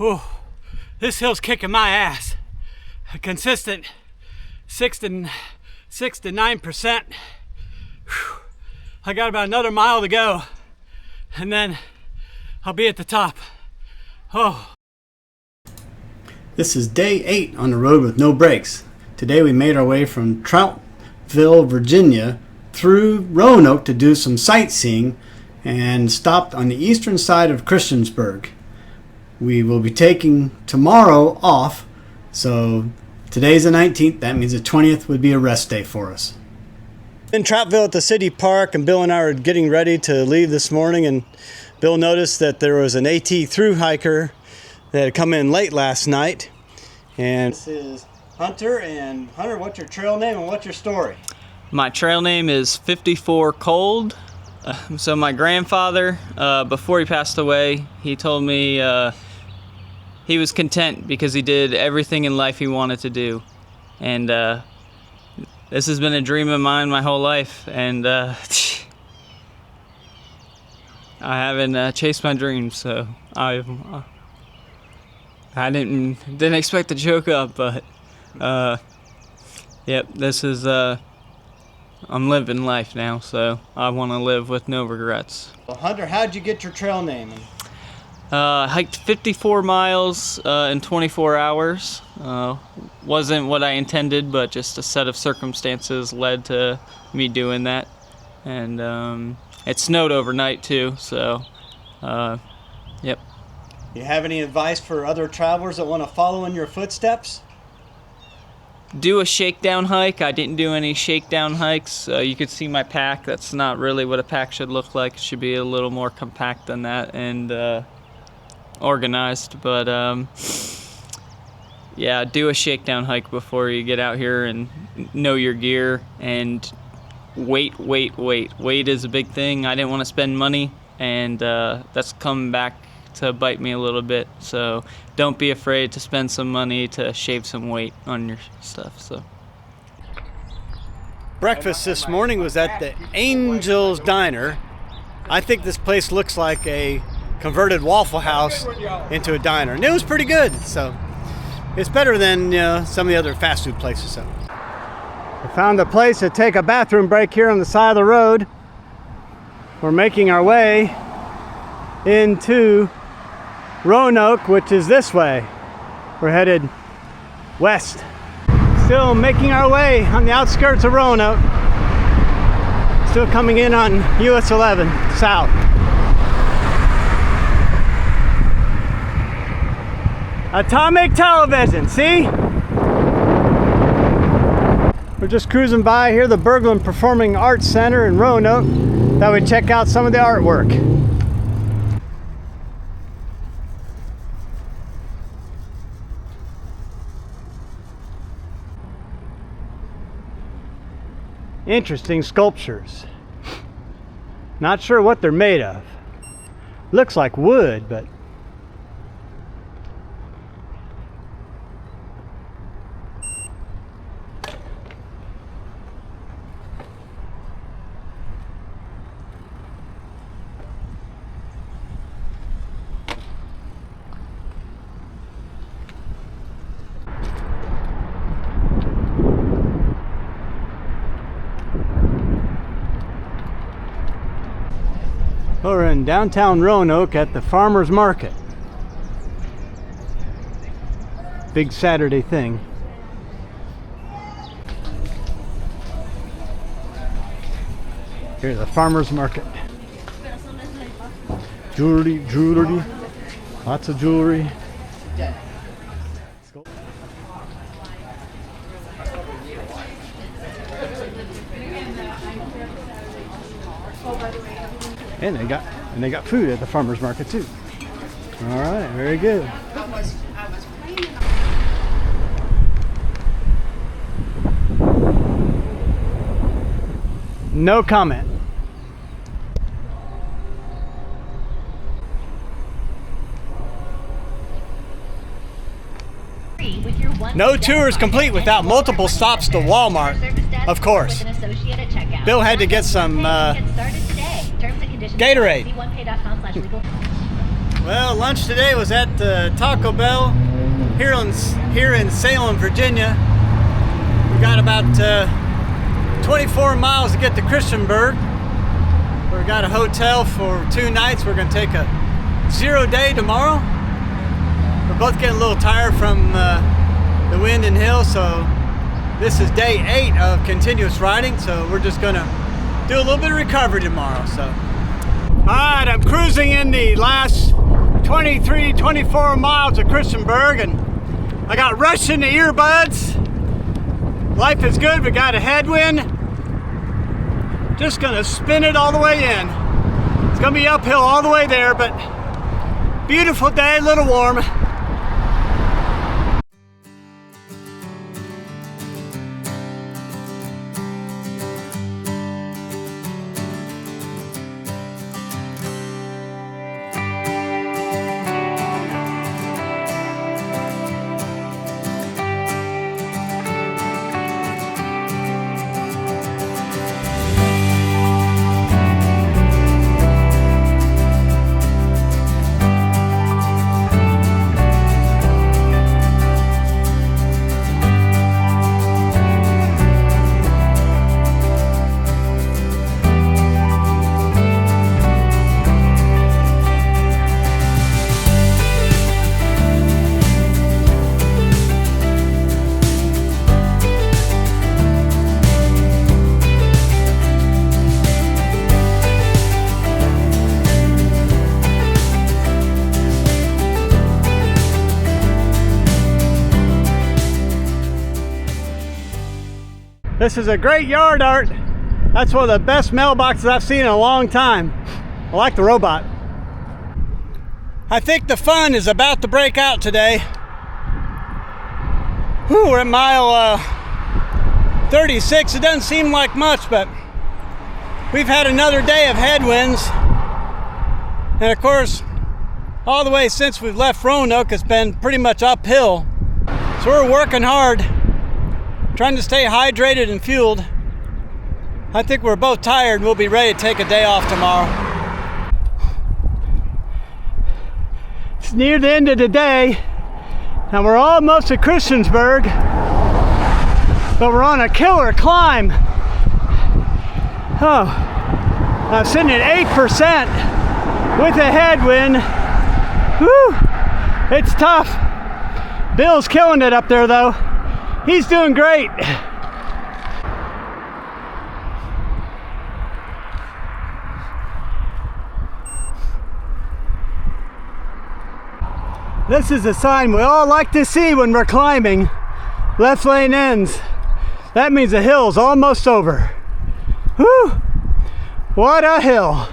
Whew. This hill's kicking my ass. A consistent 6 to 9%. Whew. I got about another mile to go, and then I'll be at the top. Oh. This is day 8 on the road with no brakes. Today we made our way from Troutville, Virginia through Roanoke to do some sightseeing and stopped on the eastern side of Christiansburg. We will be taking tomorrow off, so today's the 19th, that means the 20th would be a rest day for us. In Troutville at the city park, and Bill and I were getting ready to leave this morning, and Bill noticed that there was an AT through hiker that had come in late last night. And this is Hunter, and Hunter, what's your trail name and what's your story? My trail name is 54 Cold. So my grandfather, before he passed away, he told me he was content because he did everything in life he wanted to do. And this has been a dream of mine my whole life, and I haven't chased my dreams, so I didn't expect to choke up, but yep, this is I'm living life now, so I want to live with no regrets. Well, Hunter, how'd you get your trail name? Hiked 54 miles in 24 hours. Wasn't what I intended, but just a set of circumstances led to me doing that. And it snowed overnight too, so yep. You have any advice for other travelers that want to follow in your footsteps? Do a shakedown hike. I didn't do any shakedown hikes. You could see my pack. That's not really what a pack should look like. It should be a little more compact than that and organized. But yeah, do a shakedown hike before you get out here and know your gear. And wait. Weight is a big thing. I didn't want to spend money, and that's come back to bite me a little bit, so don't be afraid to spend some money to shave some weight on your stuff. So breakfast this morning was at the Angel's Diner. I think this place looks like a converted Waffle House into a diner, and it was pretty good, so it's better than some of the other fast food places. So I found a place to take a bathroom break here on the side of the road. We're making our way into Roanoke, which is this way. We're headed west. Still making our way on the outskirts of Roanoke. Still coming in on US 11 south. Atomic television, see? We're just cruising by here, the Berglund Performing Arts Center in Roanoke. Thought we'd check out some of the artwork. Interesting sculptures. Not sure what they're made of. Looks like wood, but we're in downtown Roanoke at the farmer's market. Big Saturday thing. Here's the farmer's market. Jewelry, lots of jewelry. And they got food at the farmer's market too. All right, very good. No comment. No tour is complete without multiple stops to Walmart, of course. Bill had to get some Gatorade. Well, lunch today was at Taco Bell here in Salem, Virginia. We got about 24 miles to get to Christiansburg. We got a hotel for 2 nights. We're going to take a 0 day tomorrow. We're both getting a little tired from the wind and hill, so this is day 8 of continuous riding. So we're just going to do a little bit of recovery tomorrow. So, all right, I'm cruising in the last 23, 24 miles of Christiansburg, and I got Russian earbuds. Life is good. We got a headwind. Just gonna spin it all the way in. It's gonna be uphill all the way there, but beautiful day, a little warm. This is a great yard art. That's one of the best mailboxes I've seen in a long time. I like the robot. I think the fun is about to break out today. Whew, we're at mile 36. It doesn't seem like much, but we've had another day of headwinds. And of course, all the way since we've left Roanoke, it's been pretty much uphill. So we're working hard, trying to stay hydrated and fueled. I think we're both tired and we'll be ready to take a day off tomorrow. It's near the end of the day and we're almost at Christiansburg, but we're on a killer climb. Oh, I'm sitting at 8% with a headwind. Whew, it's tough. Bill's killing it up there though. He's doing great. This is a sign we all like to see when we're climbing. Left lane ends. That means the hill's almost over. Whew! What a hill.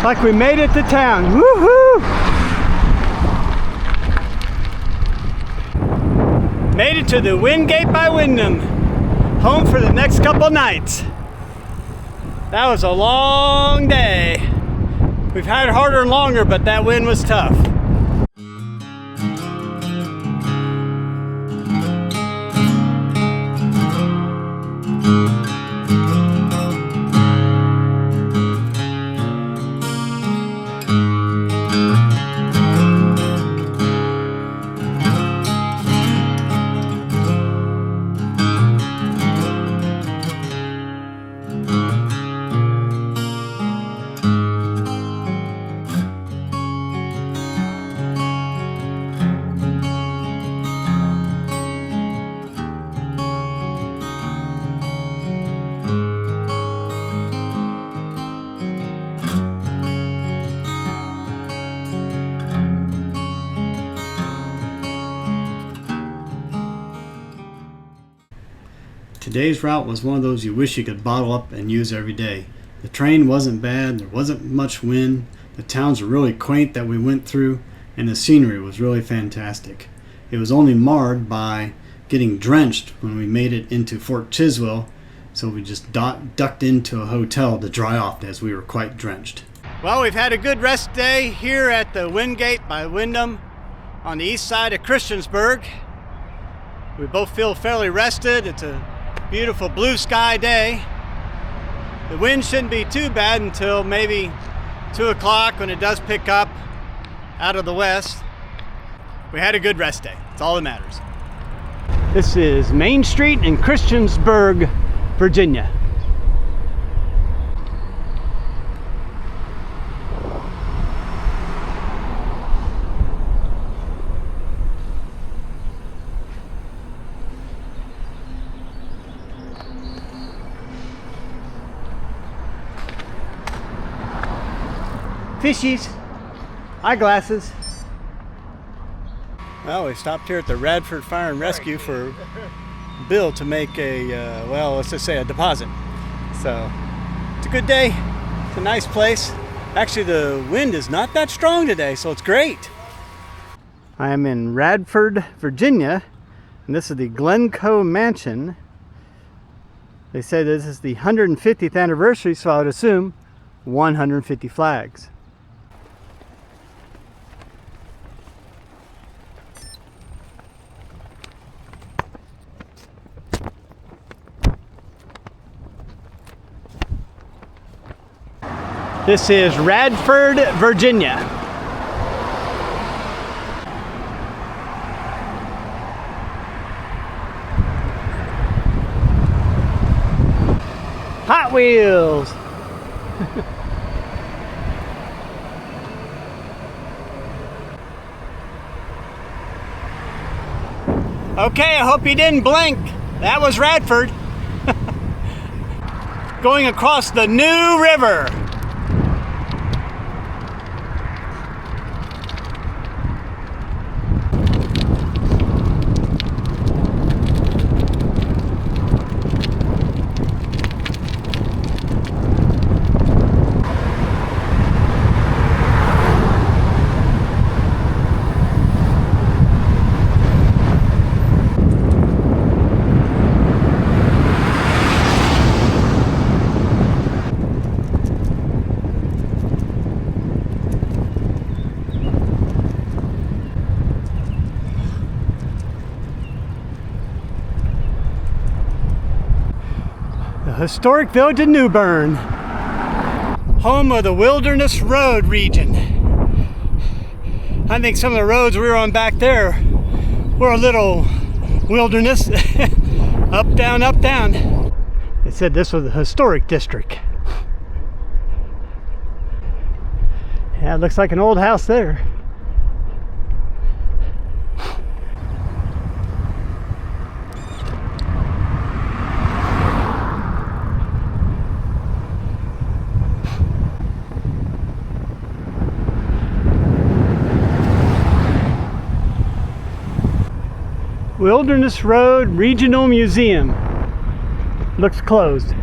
Like we made it to town. Woohoo! Made it to the Wingate by Wyndham. Home for the next couple nights. That was a long day. We've had it harder and longer, but that wind was tough. Today's route was one of those you wish you could bottle up and use every day. The terrain wasn't bad, there wasn't much wind, the towns were really quaint that we went through, and the scenery was really fantastic. It was only marred by getting drenched when we made it into Fort Chiswell, so we just ducked into a hotel to dry off as we were quite drenched. Well, we've had a good rest day here at the Wingate by Wyndham on the east side of Christiansburg. We both feel fairly rested. It's a Beautiful blue sky day. The wind shouldn't be too bad until maybe 2 o'clock when it does pick up out of the west. We had a good rest day. It's all that matters. This is Main Street in Christiansburg, Virginia. Fishies, eyeglasses. Well, we stopped here at the Radford Fire and Rescue for Bill to make a, well, let's just say a deposit. So, it's a good day. It's a nice place. Actually, the wind is not that strong today, so it's great. I am in Radford, Virginia, and this is the Glencoe Mansion. They say this is the 150th anniversary, so I would assume 150 flags. This is Radford, Virginia. Hot Wheels. Okay, I hope you didn't blink. That was Radford. Going across the New River. Historic village of New Bern, home of the Wilderness Road region. I think some of the roads we were on back there were a little wilderness. Up, down, up, down. They said this was a historic district. Yeah, it looks like an old house there. Wilderness Road Regional Museum. Looks closed.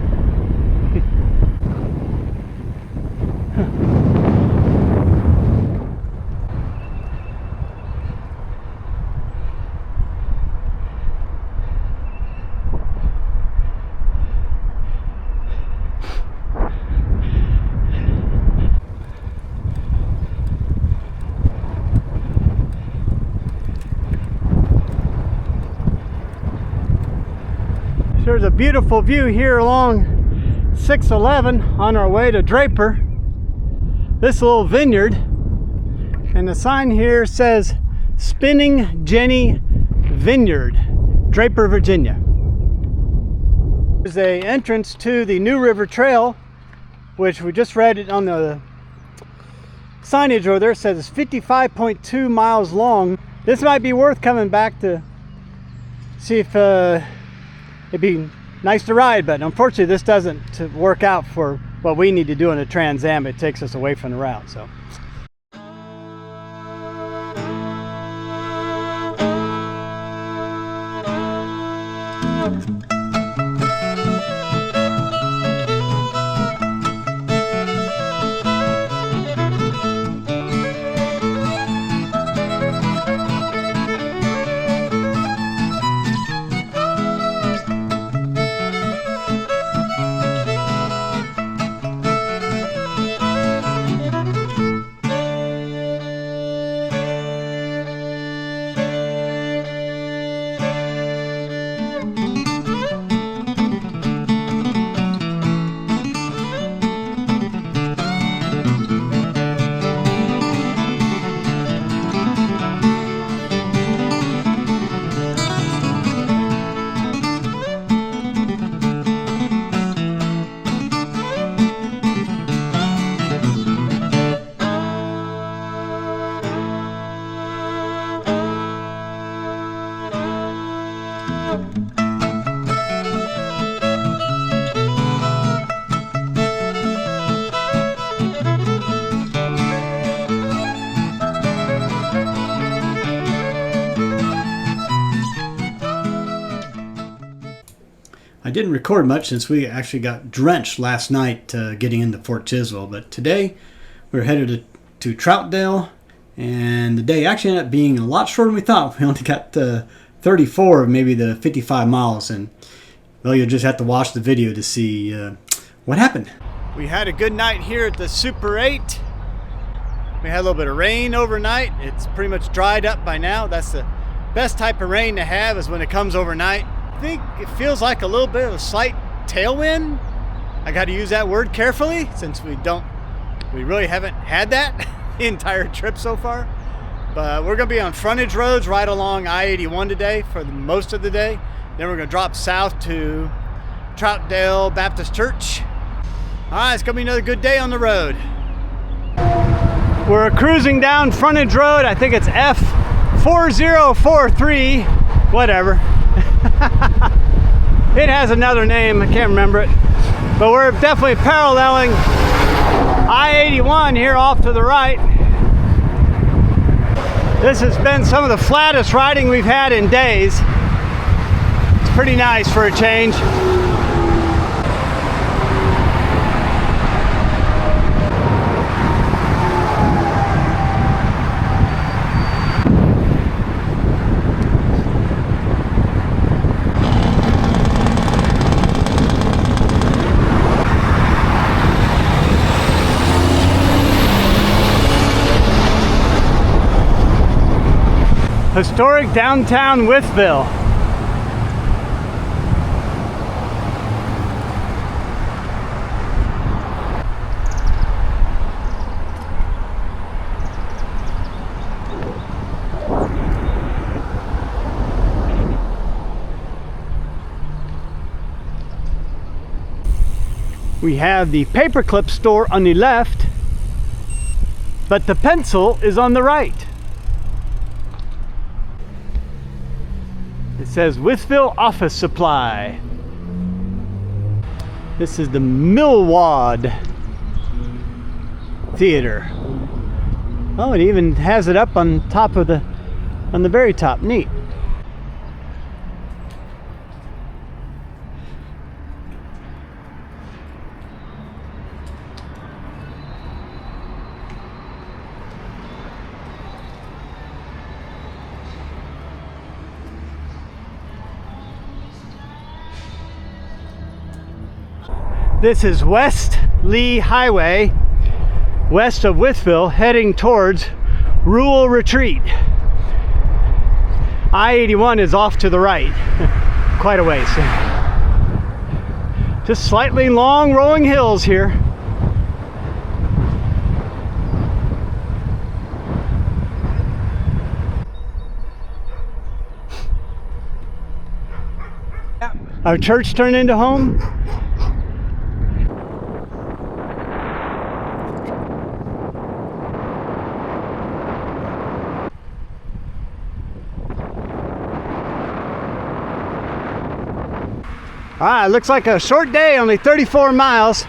There's a beautiful view here along 611 on our way to Draper. This little vineyard, and the sign here says Spinning Jenny Vineyard, Draper, Virginia. There's an entrance to the New River Trail, which we just read it on the signage over there. It says it's 55.2 miles long. This might be worth coming back to see if it'd be nice to ride, but unfortunately this doesn't work out for what we need to do in a TransAm. It takes us away from the route. So didn't record much since we actually got drenched last night getting into Fort Chiswell, but today we're headed to Troutdale, and the day actually ended up being a lot shorter than we thought. We only got 34 of maybe the 55 miles, and well, you'll just have to watch the video to see what happened. We had a good night here at the Super 8. We had a little bit of rain overnight. It's pretty much dried up by now. That's the best type of rain to have, is when it comes overnight. I think it feels like a little bit of a slight tailwind. I got to use that word carefully since we really haven't had that the entire trip so far. But we're going to be on frontage roads right along I-81 today for most of the day. Then we're going to drop south to Troutdale Baptist Church. All right, it's going to be another good day on the road. We're cruising down frontage road. I think it's F4043, whatever. It has another name, I can't remember it. But we're definitely paralleling I-81 here off to the right. This has been some of the flattest riding we've had in days. It's pretty nice for a change. Historic downtown Wytheville. We have the paperclip store on the left, but the pencil is on the right. It says Wytheville Office Supply. This is the Millwad Theater. Oh, it even has it up on top of on the very top. Neat. This is West Lee Highway, west of Wytheville, heading towards Rural Retreat. I-81 is off to the right, quite a ways. Just slightly long rolling hills here. Our church turned into home. Alright, looks like a short day, only 34 miles.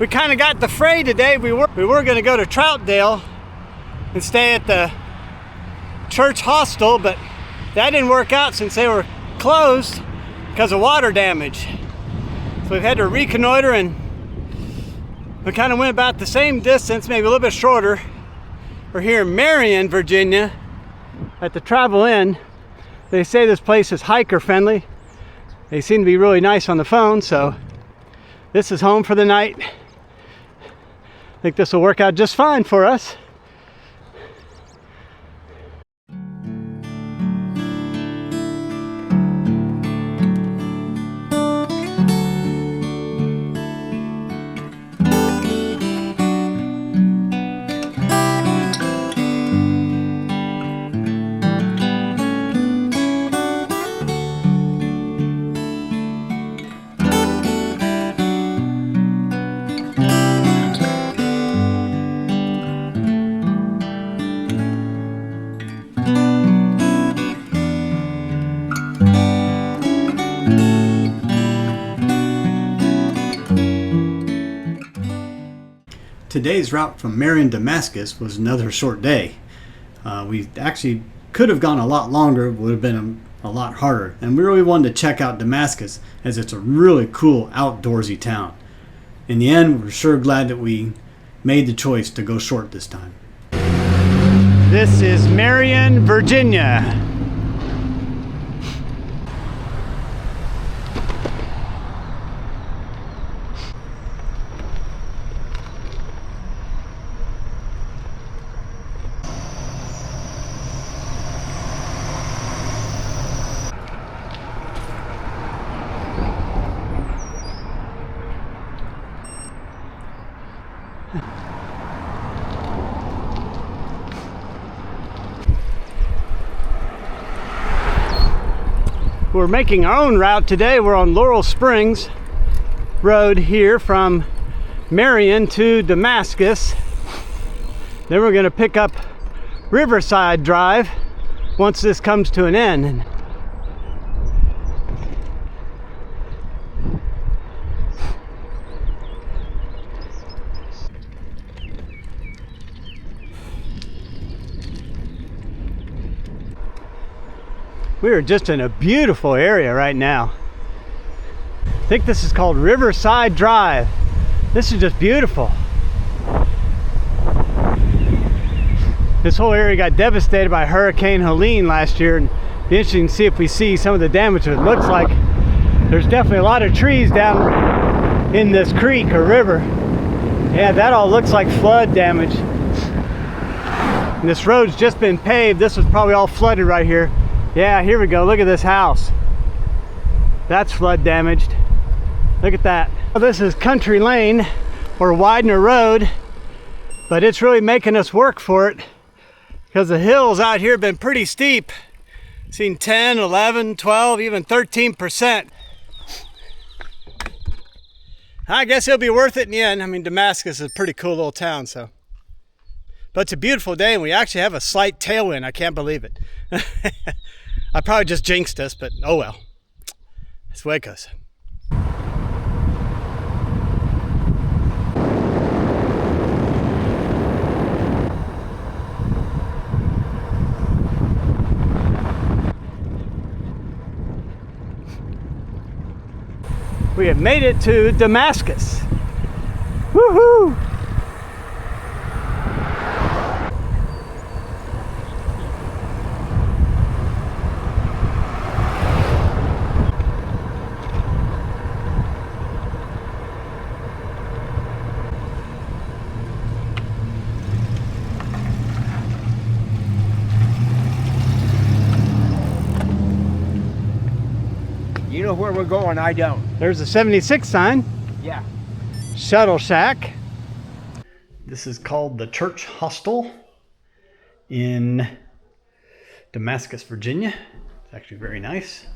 We kind of got the fray today. We were going to go to Troutdale and stay at the church hostel, but that didn't work out since they were closed because of water damage. So we've had to reconnoiter, and we kind of went about the same distance, maybe a little bit shorter. We're here in Marion, Virginia at the Travel Inn. They say this place is hiker friendly. They seem to be really nice on the phone, so this is home for the night. I think this will work out just fine for us. Today's route from Marion to Damascus was another short day. We actually could have gone a lot longer. It would have been a lot harder. And we really wanted to check out Damascus as it's a really cool outdoorsy town. In the end, we're sure glad that we made the choice to go short this time. This is Marion, Virginia. We're making our own route today. We're on Laurel Springs Road here from Marion to Damascus. Then we're going to pick up Riverside Drive once this comes to an end. We are just in a beautiful area right now. I think this is called Riverside Drive. This is just beautiful. This whole area got devastated by Hurricane Helene last year, and it'll be interesting to see if we see some of the damage. It looks like there's definitely a lot of trees down in this creek or river. Yeah, that all looks like flood damage. And this road's just been paved. This was probably all flooded right here. Yeah, here we go. Look at this house. That's flood damaged. Look at that. Well, this is Country Lane or Widener Road, but it's really making us work for it because the hills out here have been pretty steep. Seen 10, 11, 12, even 13%. I guess it'll be worth it in the end. I mean, Damascus is a pretty cool little town, so. But it's a beautiful day and we actually have a slight tailwind. I can't believe it. I probably just jinxed us, but oh well. That's the way it goes. We have made it to Damascus. Woohoo! You know where we're going, I don't. There's a 76 sign. Yeah. Shuttle Shack. This is called the Church Hostel in Damascus, Virginia. It's actually very nice.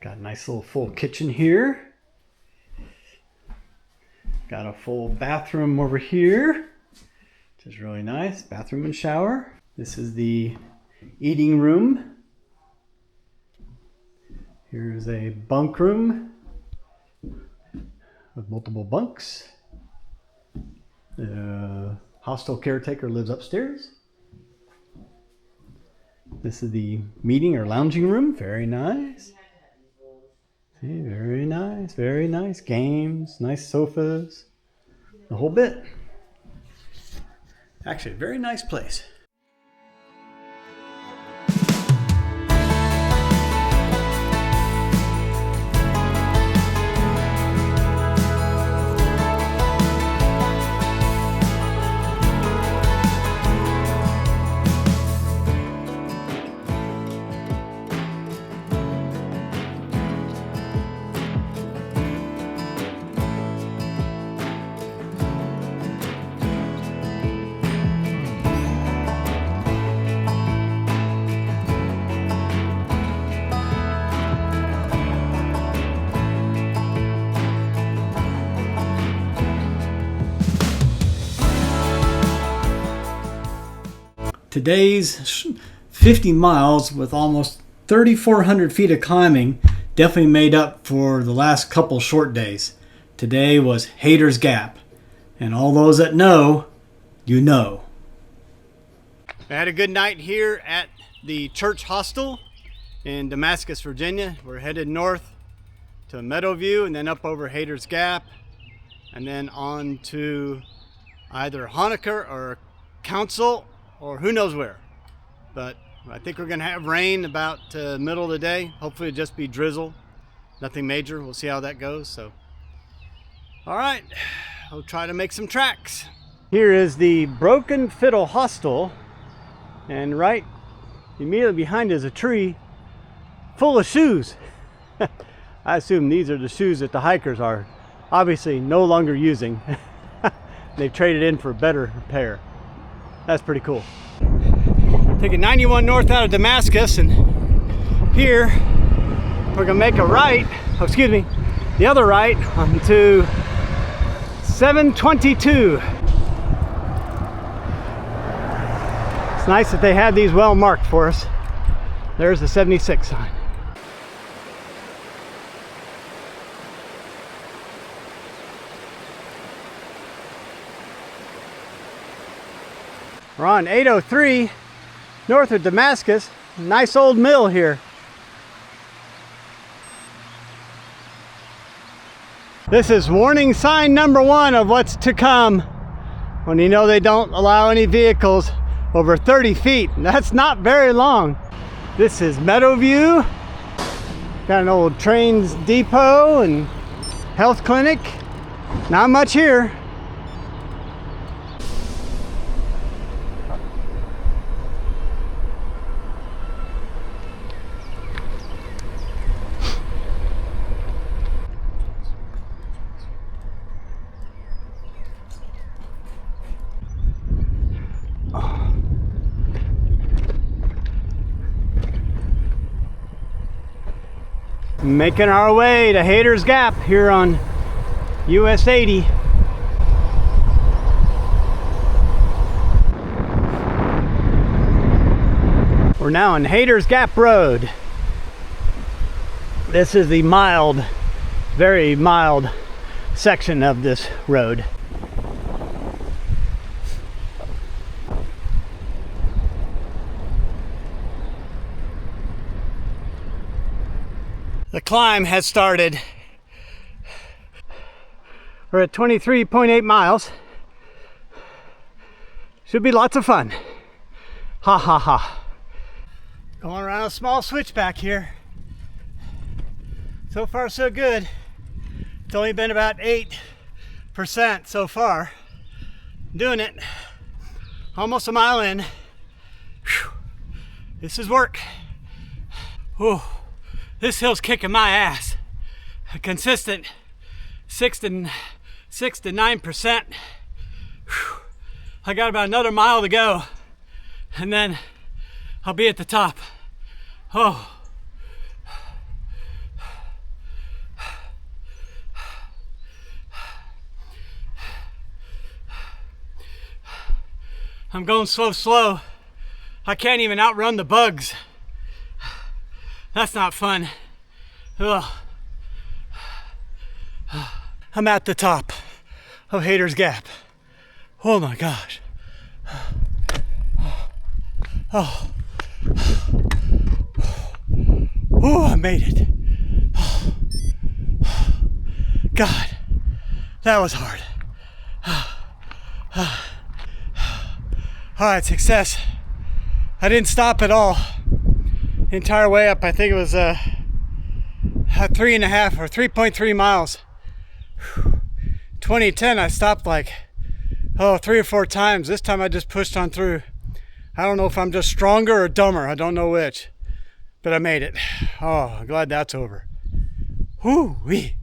Got a nice little full kitchen here. Got a full bathroom over here, which is really nice. Bathroom and shower. This is the eating room. Here's a bunk room with multiple bunks. The hostel caretaker lives upstairs. This is the meeting or lounging room. Very nice. See, very nice, very nice. Games, nice sofas, the whole bit. Actually, a very nice place. Today's 50 miles with almost 3,400 feet of climbing definitely made up for the last couple short days. Today was Hater's Gap, and all those that know, you know. I had a good night here at the church hostel in Damascus, Virginia. We're headed north to Meadowview and then up over Hayter's Gap and then on to either Honaker or Council or who knows where. But I think we're going to have rain about middle of the day. Hopefully it'll just be drizzle. Nothing major. We'll see how that goes. So, all right, we'll try to make some tracks. Here is the Broken Fiddle Hostel, and right immediately behind is a tree full of shoes. I assume these are the shoes that the hikers are obviously no longer using. They've traded in for a better pair. That's pretty cool. Taking 91 north out of Damascus, and here we're gonna make a right, the other right onto 722. It's nice that they had these well marked for us. There's the 76 sign. We're on 803 north of Damascus. Nice old mill here. This is warning sign number 1 of what's to come. When you know they don't allow any vehicles over 30 feet. That's not very long. This is Meadowview. Got an old trains depot and health clinic. Not much here. Making our way to Hayter's Gap here on US 80. We're now on Hayter's Gap Road. This is the mild, very mild section of this road. The climb has started. We're at 23.8 miles. Should be lots of fun. Ha ha ha. Going around a small switchback here. So far so good. It's only been about 8% so far. Doing it. Almost a mile in. Whew. This is work. Whew. This hill's kicking my ass. A consistent 6 to 9%. Whew. I got about another mile to go, and then I'll be at the top. Oh. I'm going slow. I can't even outrun the bugs. That's not fun. Ugh. I'm at the top of Hayter's Gap. Oh my gosh. Oh. Oh, I made it. God, that was hard. All right, success. I didn't stop at all. The entire way up, I think it was 3.5 or 3.3 miles. 2010, I stopped like 3 or 4 times. This time I just pushed on through. I don't know if I'm just stronger or dumber. I don't know which, but I made it. Oh, I'm glad that's over. Whoo-wee.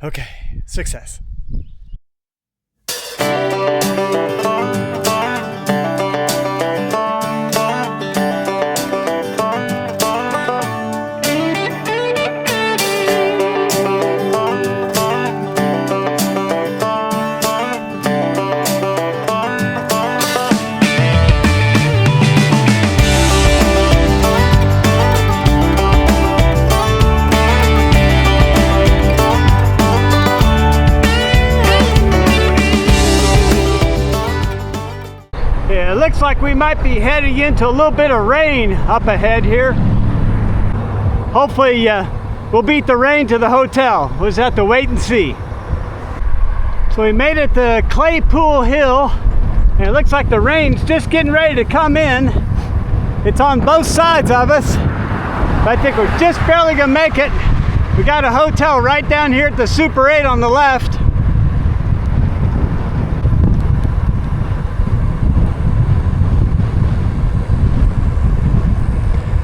Okay, success. Looks like we might be heading into a little bit of rain up ahead here. Hopefully we'll beat the rain to the hotel. We'll just have to wait and see. So we made it to Claypool Hill, and it looks like the rain's just getting ready to come in. It's on both sides of us, but I think we're just barely gonna make it. We got a hotel right down here at the Super 8 on the left.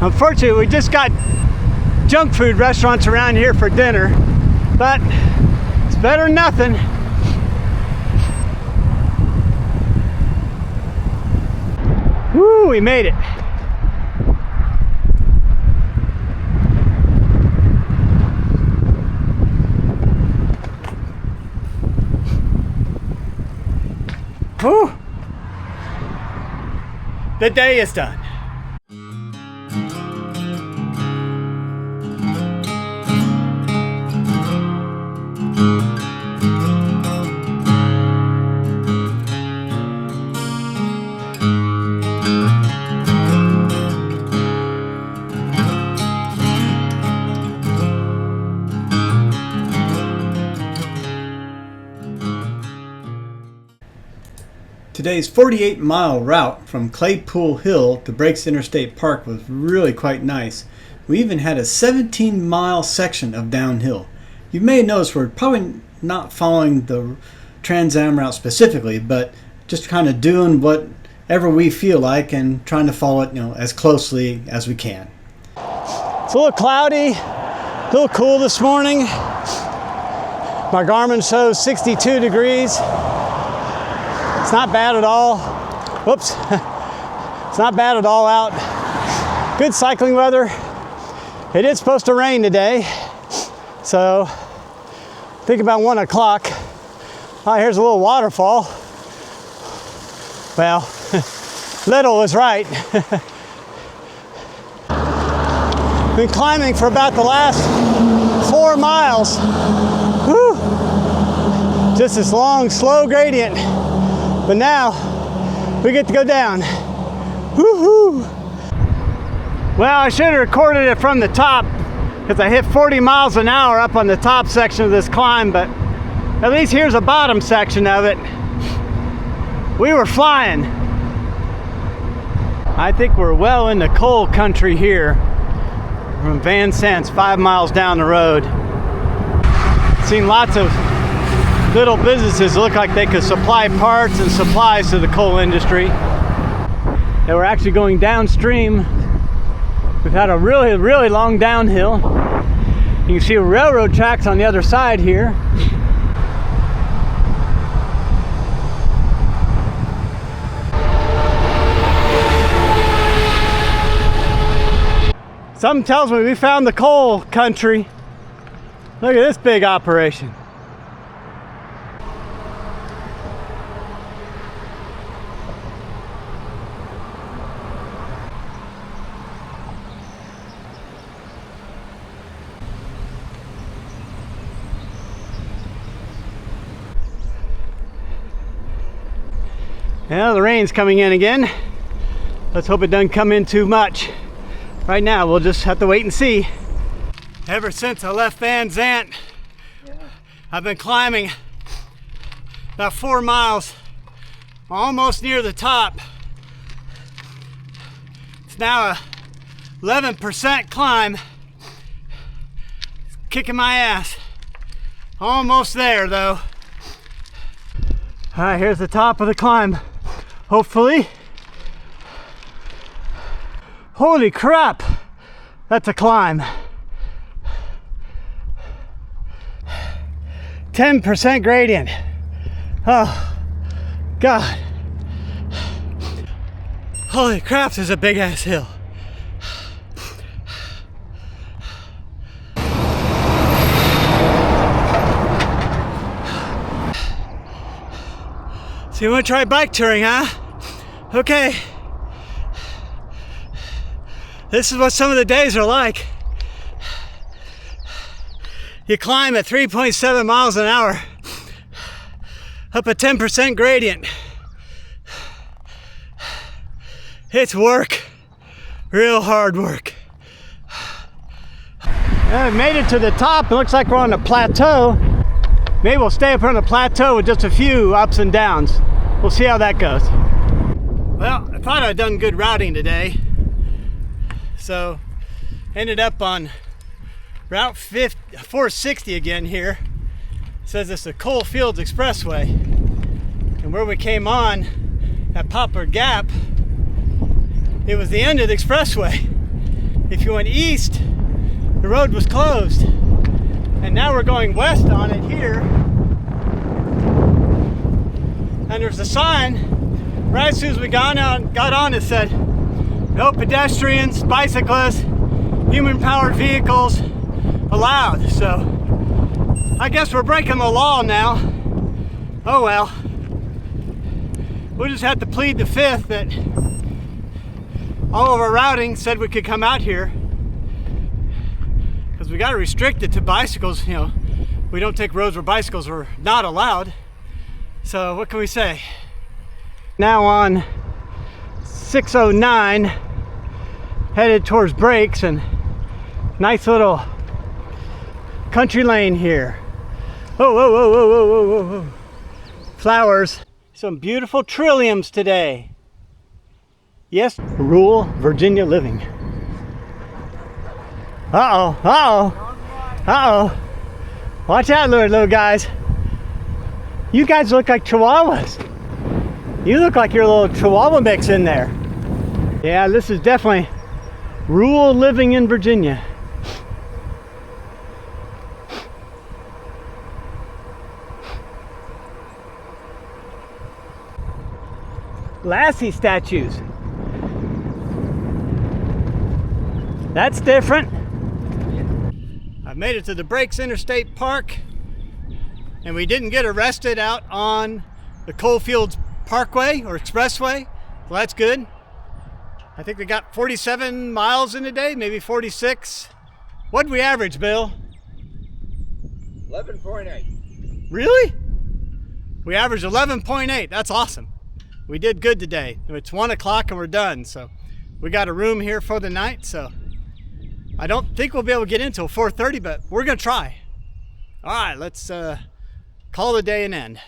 Unfortunately, we just got junk food restaurants around here for dinner, but it's better than nothing. Woo, we made it. Whew. The day is done. Today's 48-mile route from Claypool Hill to Breaks Interstate Park was really quite nice. We even had a 17-mile section of downhill. You may notice we're probably not following the TransAm route specifically, but just kind of doing whatever we feel like and trying to follow it, as closely as we can. It's a little cloudy, a little cool this morning. My Garmin shows 62 degrees. It's not bad at all. Whoops. It's not bad at all out. Good cycling weather. It is supposed to rain today. So, think about 1 o'clock. Oh, here's a little waterfall. Well, little was right. Been climbing for about the last 4 miles. Whew. Just this long, slow gradient. But now we get to go down. Woohoo! Well, I should have recorded it from the top because I hit 40 miles an hour up on the top section of this climb, but at least here's a bottom section of it. We were flying. I think we're well into coal country here from Van Sant's 5 miles down the road. Seen lots of little businesses look like they could supply parts and supplies to the coal industry. They were actually going downstream. We've had a really, really long downhill. You can see railroad tracks on the other side here. Something tells me we found the coal country. Look at this big operation. Well, the rain's coming in again. Let's hope it doesn't come in too much. Right now, we'll just have to wait and see. Ever since I left Van Sant, I've been climbing about 4 miles, almost near the top. It's now a 11% climb. It's kicking my ass. Almost there, though. All right, here's the top of the climb. Hopefully. Holy crap, that's a climb. 10% gradient. Oh, God. Holy crap, this is a big ass hill. So you want to try bike touring, huh? Okay. This is what some of the days are like. You climb at 3.7 miles an hour, up a 10% gradient. It's work, real hard work. We made it to the top. It looks like we're on a plateau. Maybe we'll stay up here on the plateau with just a few ups and downs. We'll see how that goes. Well, I thought I'd done good routing today. So, ended up on Route 460 again here. It says it's the Coal Fields Expressway. And where we came on at Poplar Gap, it was the end of the expressway. If you went east, the road was closed. And now we're going west on it here. And there's a sign right as soon as we got on, it said, no pedestrians, bicyclists, human-powered vehicles allowed. So I guess we're breaking the law now. Oh well. We'll just have to plead the fifth that all of our routing said we could come out here. Because we got to restrict it to bicycles. You know, we don't take roads where bicycles are not allowed. So what can we say? Now on 609, headed towards Breaks, and nice little country lane here. Whoa, whoa, whoa, whoa, whoa, whoa, whoa, whoa. Flowers. Some beautiful trilliums today. Yes, rural Virginia living. Uh-oh, uh-oh, uh-oh. Watch out, little guys. You guys look like chihuahuas. You look like your little chihuahua mix in there. Yeah, this is definitely rural living in Virginia. Lassie statues. That's different. I've made it to the Breaks Interstate Park, and we didn't get arrested out on the Coalfields Parkway or Expressway. Well, that's good. I think we got 47 miles in a day, maybe 46. What'd we average, Bill? 11.8. Really? We averaged 11.8. That's awesome. We did good today. It's 1 o'clock and we're done. So we got a room here for the night. So I don't think we'll be able to get in until 4:30, but we're gonna try. All right, let's call the day an end.